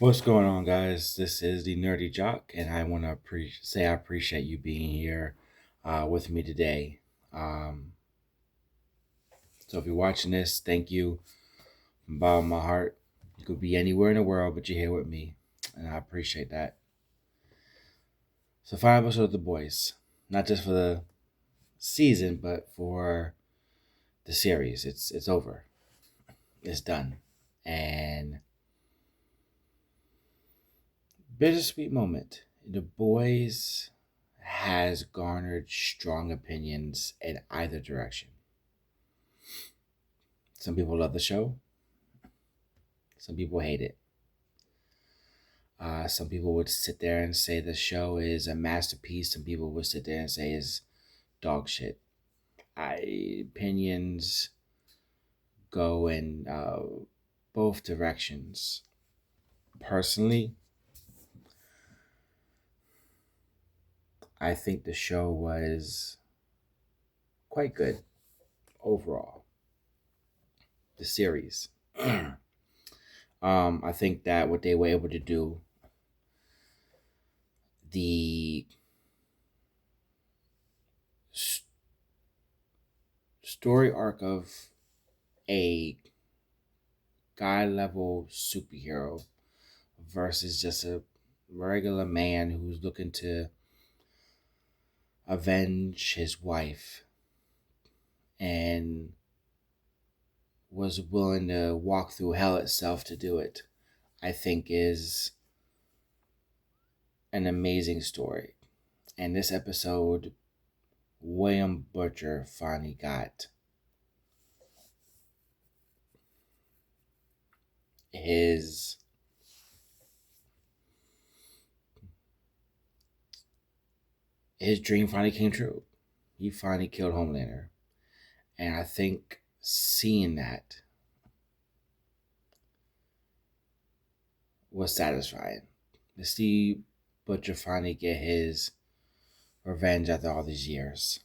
What's going on, guys? This is the Nerdy Jock, and I want to say I appreciate you being here with me today. Um, so, if you're watching this, thank you from the bottom of my heart. You could be anywhere in the world, but you're here with me, and I appreciate that. So, 5 episodes of The Boys, not just for the season, but for the series. It's over. It's done, and bittersweet moment. The Boys has garnered strong opinions in either direction. Some people love the show. Some people hate it. Some people would sit there and say the show is a masterpiece. Some people would sit there and say it's dog shit. Opinions go in both directions. Personally, I think the show was quite good overall. The series. I think that what they were able to do, the story arc of a guy level superhero versus just a regular man who's looking to avenge his wife and was willing to walk through hell itself to do it, I think is an amazing story. And this episode, William Butcher finally got his dream finally came true. He finally killed Homelander. And I think seeing that was satisfying. To see Butcher finally get his revenge after all these years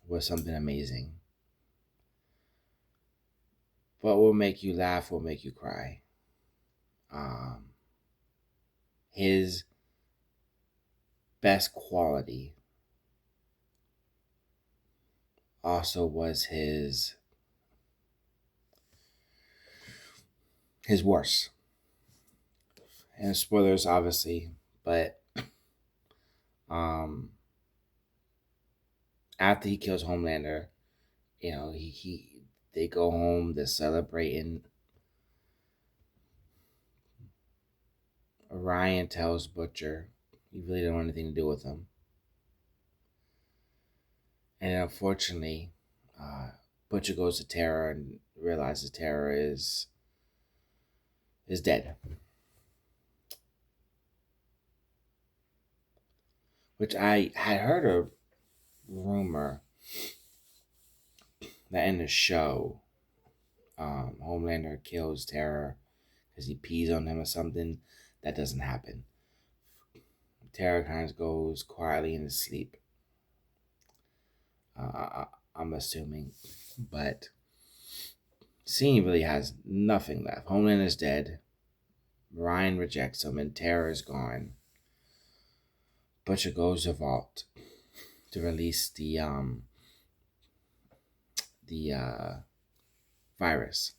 was something amazing. But will make you laugh, will make you cry. Um, his best quality also was his worst. And spoilers, obviously, but um, after he kills Homelander, he they go home, they're celebrating. Orion tells Butcher he really didn't want anything to do with him. And unfortunately, Butcher goes to Tara and realizes Tara is dead. Which I had heard a rumor that in the show, Homelander kills Tara because he pees on him or something. That doesn't happen. Tara kind of goes quietly into sleep. I'm assuming, but Scene really has nothing left. Homeland is dead. Ryan rejects him, and Tara is gone. Butcher goes to Vault to release the virus,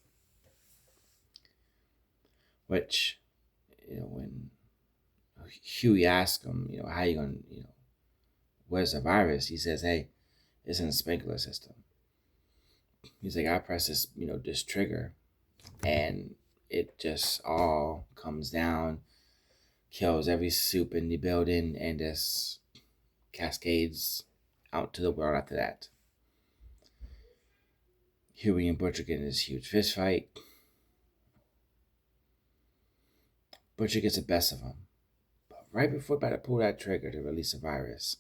which when Huey asks him, how you gonna, where's the virus? He says, hey, it's in the sprinkler system. He's like, I press this trigger, and it just all comes down, kills every soup in the building, and just cascades out to the world after that. Huey and Butcher get in this huge fist fight. Butcher gets the best of him. But right before about to pull that trigger to release a virus,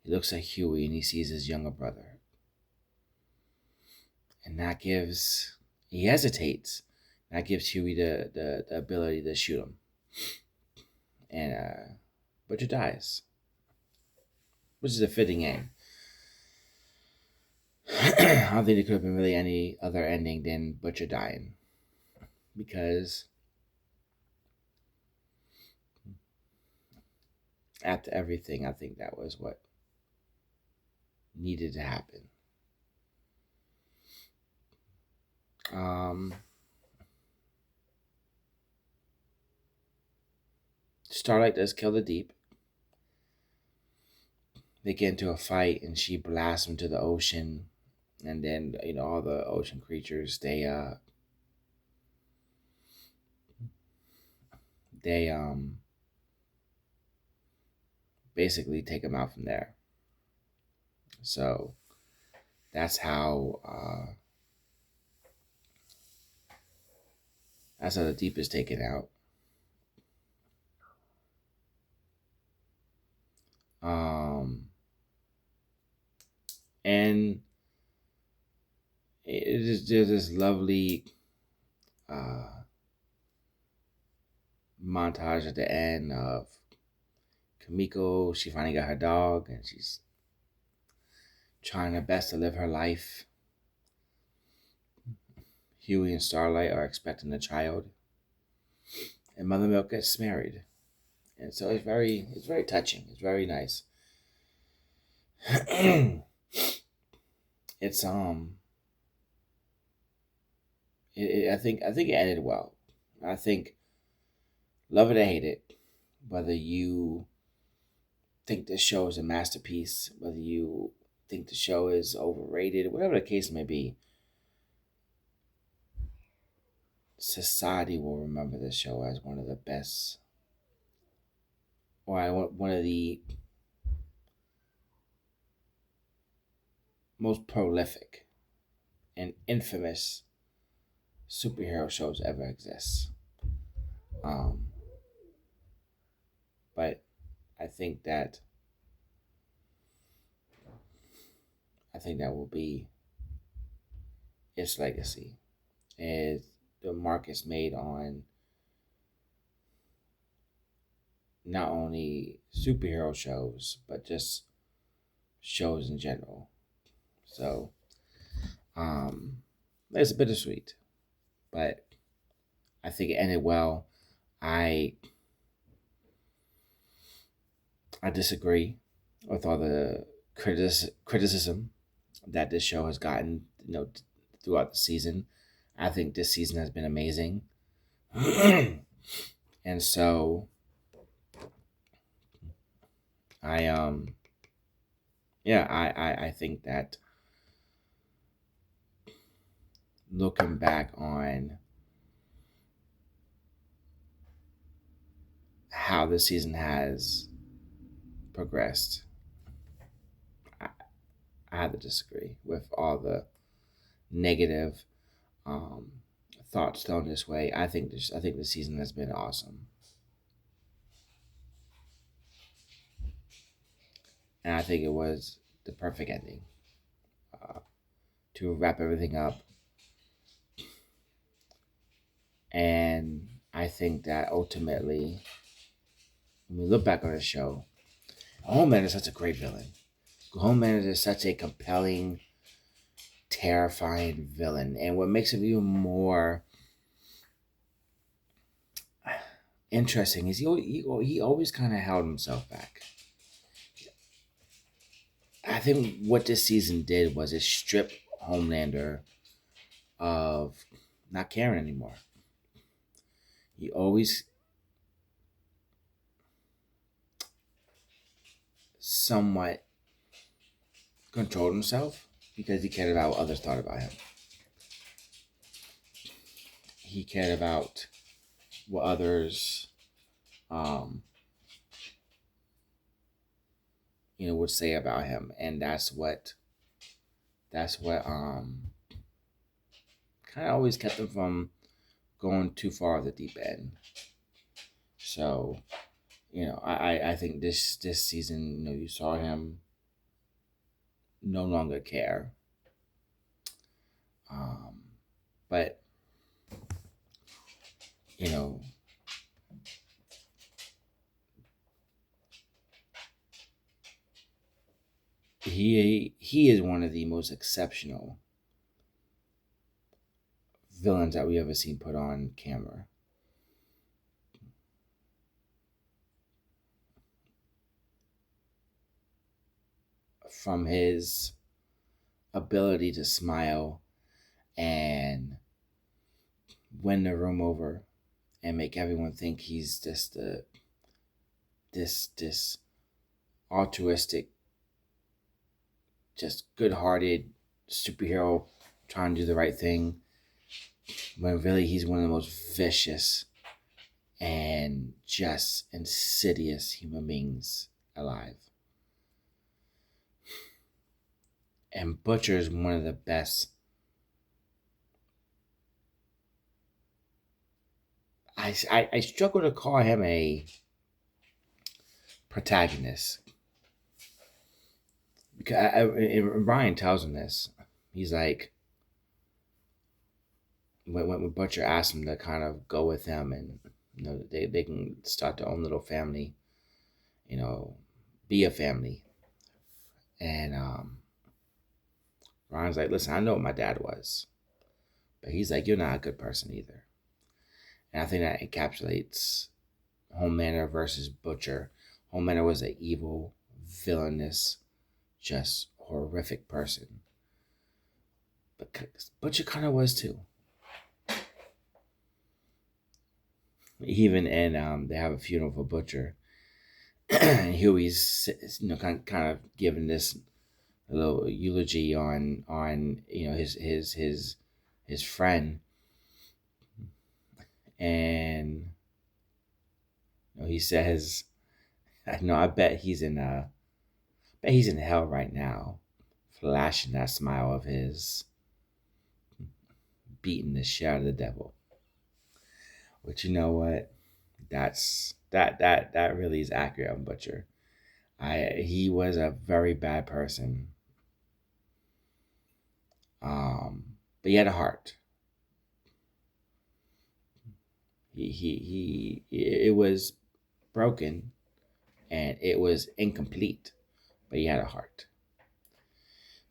he looks at Huey and he sees his younger brother. And he hesitates. That gives Huey the ability to shoot him. And Butcher dies. Which is a fitting end. I don't think there could have been really any other ending than Butcher dying. Because after everything, I think that was what needed to happen. Starlight does kill the Deep. They get into a fight, and she blasts him to the ocean, and then all the ocean creatures they basically take him out from there. So that's how the Deep is taken out. And there's this lovely montage at the end of Kimiko. She finally got her dog, and she's trying her best to live her life. Huey and Starlight are expecting a child, and Mother Milk gets married, and so it's very touching. It's very nice. It's I think it ended well. I think, love it or hate it, whether you think this show is a masterpiece, whether you think the show is overrated, whatever the case may be, society will remember this show as one of the best, or one of the most prolific and infamous superhero shows ever exist. But I think that will be its legacy, is the mark is made on not only superhero shows, but just shows in general. So it's bittersweet, but I think it ended well. I disagree with all the criticism that this show has gotten, throughout the season. I think this season has been amazing. And so I think that, looking back on how the season has progressed, I have to disagree with all the negative thoughts thrown this way. I think the season has been awesome, and I think it was the perfect ending to wrap everything up. And I think that ultimately, when we look back on the show, Homelander is such a great villain. Homelander is such a compelling, terrifying villain, and what makes him even more interesting is he always kind of held himself back. I think what this season did was it stripped Homelander of not caring anymore. He always somewhat controlled himself because he cared about what others thought about him. He cared about what others would say about him, and that's what kind of always kept him from going too far at the deep end. So I think this season, you saw him no longer care. But he is one of the most exceptional villains that we ever seen put on camera. from his ability to smile and win the room over and make everyone think he's just this altruistic, just good-hearted superhero trying to do the right thing, when really he's one of the most vicious and just insidious human beings alive. And Butcher is one of the best. I struggle to call him a protagonist, because Brian tells him this. He's like, when Butcher asks him to kind of go with him, and they can start their own little family, be a family. And Brian's like, listen, I know what my dad was, but he's like, you're not a good person either. And I think that encapsulates Homelander versus Butcher. Homelander was an evil, villainous, just horrific person. But Butcher kind of was too. Even in they have a funeral for Butcher, and Huey's kind of giving this little eulogy on his friend, and he says, I bet he's in hell right now, flashing that smile of his, beating the shit out of the devil. But you know what? That really is accurate on Butcher. He was a very bad person. But he had a heart. It was broken and it was incomplete, but he had a heart.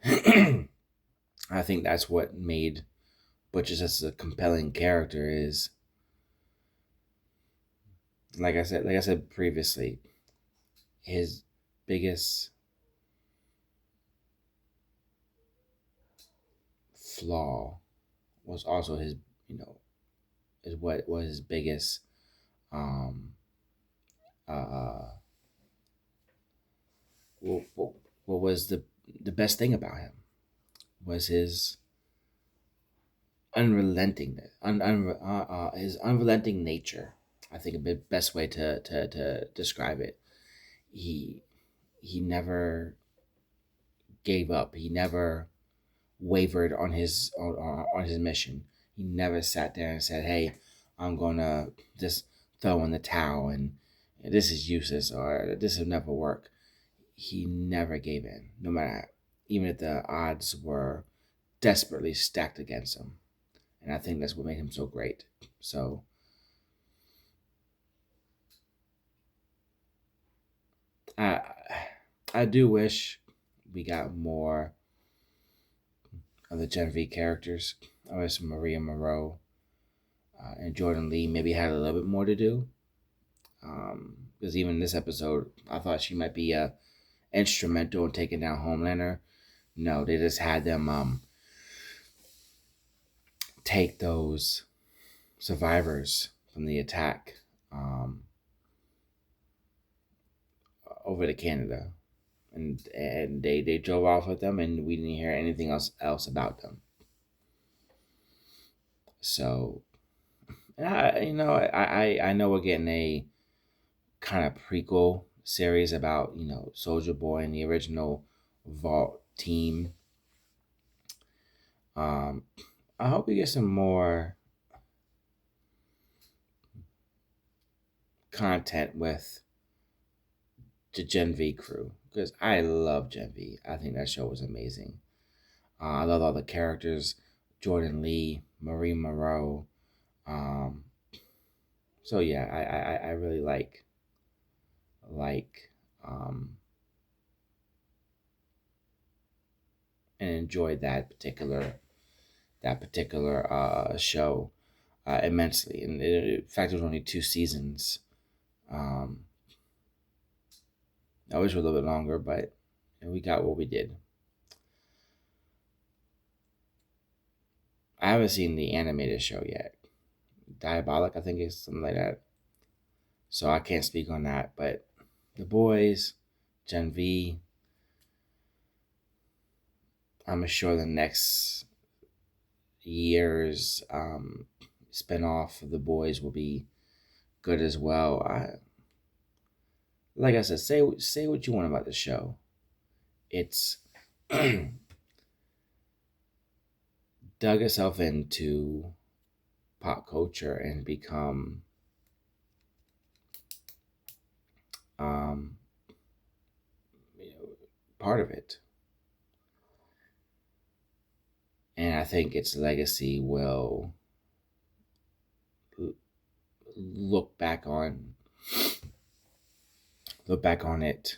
I think that's what made Butcher such a compelling character. Is like I said previously, his biggest flaw was also his, is what was his biggest what was the best thing about him was his unrelenting his unrelenting nature. I think the best way to describe it. He never gave up. He never wavered on his mission. He never sat there and said, "Hey, I'm gonna just throw in the towel and this is useless or this will never work." He never gave in, no matter, even if the odds were desperately stacked against him. And I think that's what made him so great. So I do wish we got more of the Gen V characters. I wish Maria Moreau and Jordan Lee maybe had a little bit more to do. Because even in this episode, I thought she might be instrumental in taking down Homelander. No, they just had them take those survivors from the attack over to Canada, and they drove off with them, and we didn't hear anything else about them. So, I know we're getting a kind of prequel series about Soldier Boy and the original Vault team. I hope we get some more content with the Gen V crew, because I love Gen V. I think that show was amazing. I love all the characters, Jordan Lee, Marie Moreau. So yeah, I really like and enjoyed that particular show immensely. And in fact, it was only 2 seasons. I wish it was a little bit longer, but and we got what we did. I haven't seen the animated show yet. Diabolic, I think it's something like that. So I can't speak on that. But The Boys, Gen V, I'm sure the next year's spinoff of The Boys will be good as well. Like I said, say what you want about the show. It's dug itself into pop culture and become um, part of it. And I think its legacy will look back on it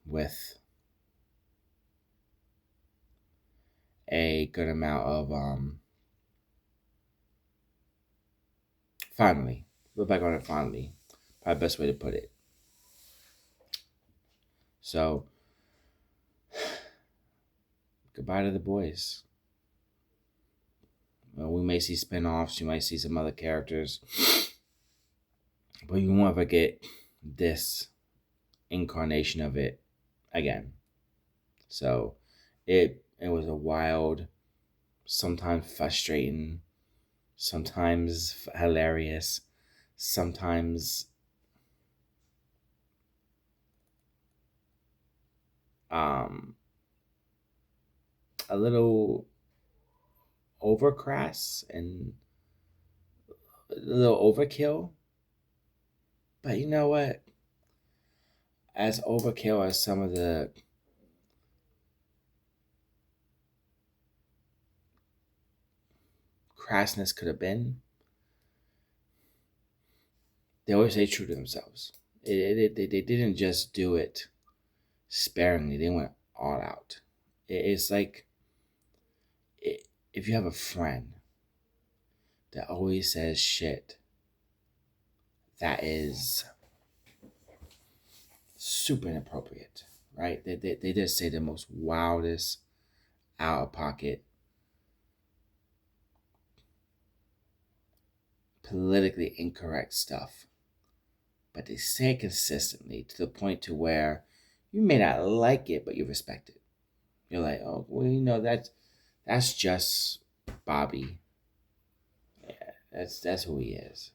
with a good amount of fondly. Look back on it fondly. Probably the best way to put it. So goodbye to The Boys. Well, we may see spin-offs, you might see some other characters, but you won't ever get this incarnation of it again. So it was a wild, sometimes frustrating, sometimes hilarious, sometimes a little overcrass and a little overkill. But you know what? As overkill as some of the crassness could have been, they always stay true to themselves. They didn't just do it sparingly, they went all out. It's like if you have a friend that always says shit that is super inappropriate, right? They just say the most wildest, out of pocket, politically incorrect stuff. But they say it consistently to the point to where you may not like it, but you respect it. You're like, oh, well, that's just Bobby. Yeah, that's who he is.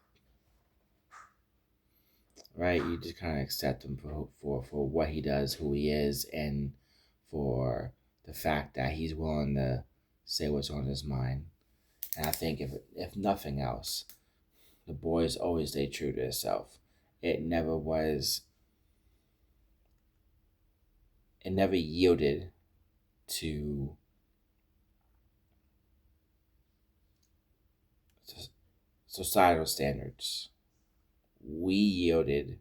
Right? You just kind of accept him for what he does, who he is, and for the fact that he's willing to say what's on his mind. And I think if nothing else, The Boys always stay true to itself. It never was. It never yielded to societal standards. We yielded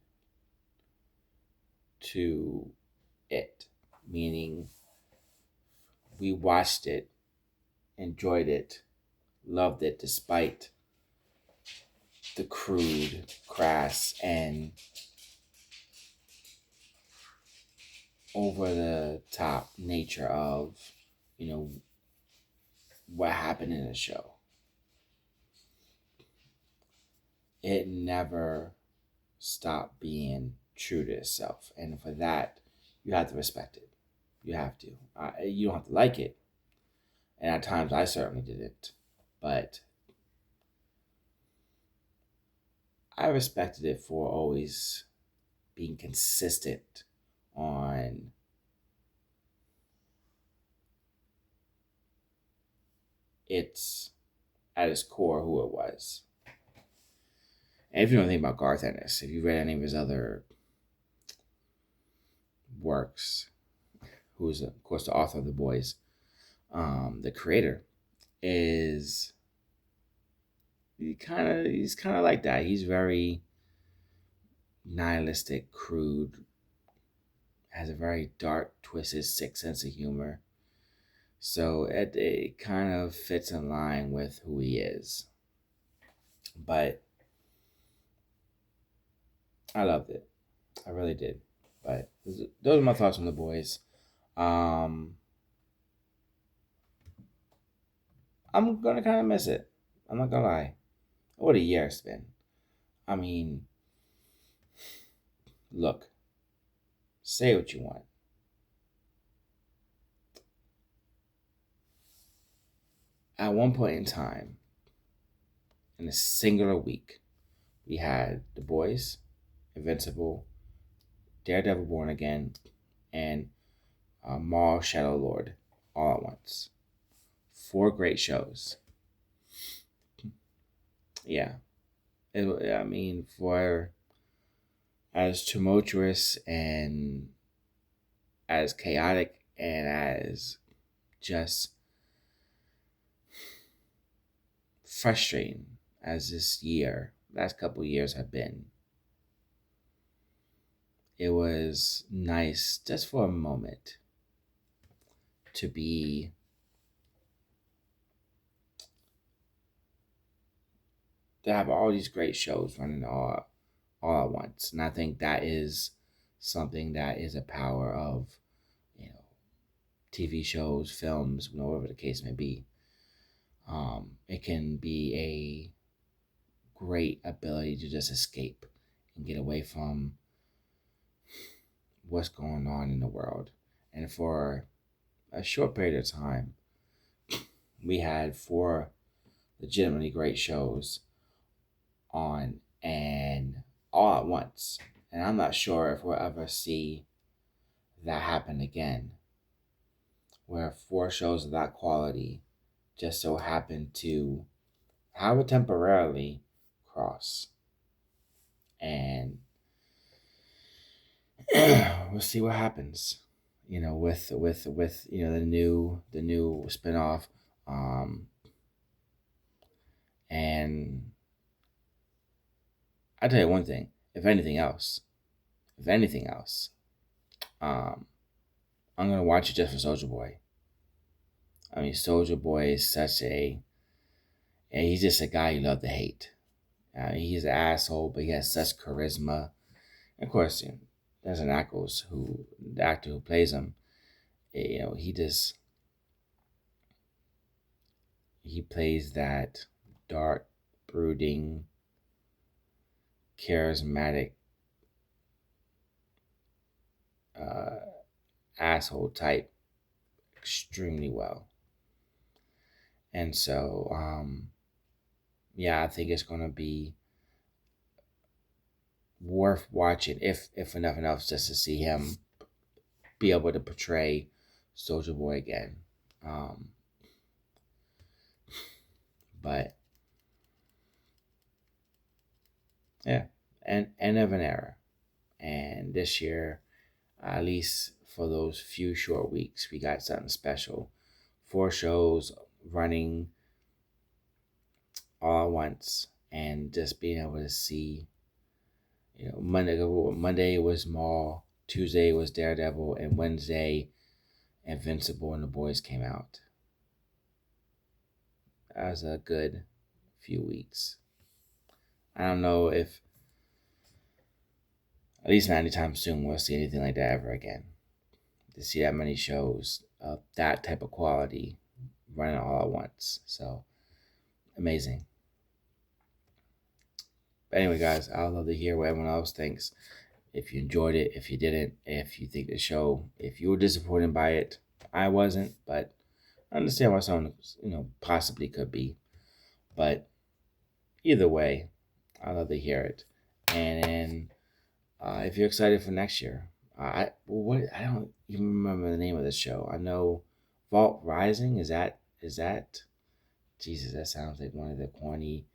to it, meaning we watched it, enjoyed it, loved it despite the crude, crass, and over the top nature of, what happened in the show. It never stopped being true to itself. And for that, you have to respect it. You have to. You don't have to like it. And at times, I certainly didn't. But I respected it for always being consistent on its, at its core, who it was. And if you know anything about Garth Ennis, if you read any of his other works, who is, of course, the author of The Boys, the creator, is he's kind of like that. He's very nihilistic, crude, has a very dark, twisted, sick sense of humor. So it kind of fits in line with who he is. But I loved it. I really did. But those are my thoughts on The Boys. Um, I'm gonna kind of miss it. I'm not gonna lie. What a year it's been. I mean, look, say what you want. At one point in time, in a singular week, we had The Boys, Invincible, Daredevil Born Again, and Maul Shadow Lord all at once. 4 great shows. Yeah. I mean, for as tumultuous and as chaotic and as just frustrating as this last couple years have been, it was nice just for a moment to be to have all these great shows running all at once. And I think that is something that is a power of, you know, TV shows, films, whatever the case may be. It can be a great ability to just escape and get away from what's going on in the world. And for a short period of time, we had 4 legitimately great shows on and all at once. And I'm not sure if we'll ever see that happen again, where 4 shows of that quality just so happen to, however temporarily, cross. And we'll see what happens, with the new spinoff, and I tell you one thing: if anything else, um, I'm gonna watch it just for Soldier Boy. I mean, Soldier Boy is and he's just a guy you love to hate. He's an asshole, but he has such charisma. And of course, there's an the actor who plays him. He plays that dark, brooding, charismatic uh, asshole type extremely well. And so, yeah, I think it's gonna be worth watching if for nothing else, just to see him be able to portray Soldier Boy again. Um, but yeah, and end of an era. And this year, at least for those few short weeks, we got something special. 4 shows running all at once, and just being able to see, Monday was Maul, Tuesday was Daredevil, and Wednesday Invincible and The Boys came out. That was a good few weeks. I don't know if, at least not anytime soon, we'll see anything like that ever again. To see that many shows of that type of quality running all at once. So amazing. But anyway, guys, I'd love to hear what everyone else thinks. If you enjoyed it, if you didn't, if you think the show, if you were disappointed by it, I wasn't, but I understand why someone, possibly could be. But either way, I'd love to hear it. And then, if you're excited for next year, I don't even remember the name of the show. I know Vault Rising. Is that Jesus? That sounds like one of the corny,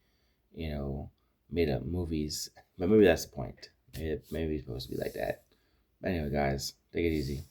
made up movies. But maybe that's the point. Maybe it's supposed to be like that. But anyway, guys, take it easy.